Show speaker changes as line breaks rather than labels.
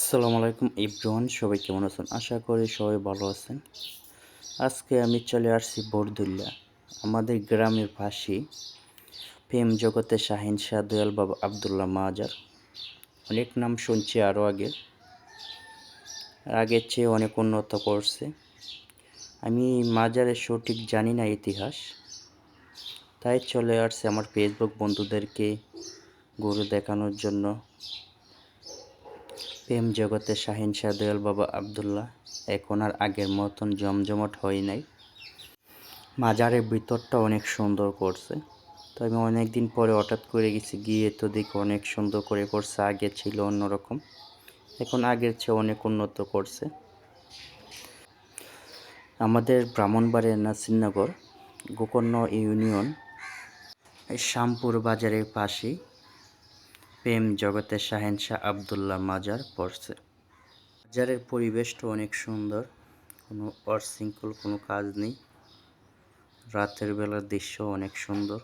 আসসালামু আলাইকুম এভরিওয়ান, সবাই কেমন আছেন? আশা করি সবাই ভালো আছেন। আজকে আমি চলে আসছি বরদুল্লা, আমাদের গ্রামের পাশেই। প্রেম জগতে শাহিন শাহ দয়াল বাবা আবদুল্লাহ মাজার। অনেক নাম শুনছি আরও আগের চেয়ে অনেক উন্নত করছে। আমি মাজারের সঠিক জানি না ইতিহাস, তাই চলে আসছে আমার ফেসবুক বন্ধুদেরকে ঘুরে দেখানোর জন্য। প্রেম জগতে শাহিন শাহ দয়াল বাবা আবদুল্লাহ এখন আর আগের মতন জমজমাট হয় নাই। মাজারের ভিতরটা অনেক সুন্দর করছে। তো আমি অনেক দিন পরে হঠাৎ করে গেছি, গিয়ে তো দেখি অনেক সুন্দর করে করছে। আগে ছিল অন্যরকম, এখন আগের চেয়ে অনেক উন্নত করছে। আমাদের ব্রাহ্মণবাড়িয়ার নাসিরনগর গোকর্ণ ইউনিয়ন শ্যামপুর বাজারের পাশেই প্রেম জগতে শাহিন শাহ আবদুল্লাহ মাজার পড়ছে। মাজারের পরিবেশটা অনেক সুন্দর, কোনো অশৃঙ্খল কোনো কাজ নেই। রাতের বেলার দৃশ্য অনেক সুন্দর।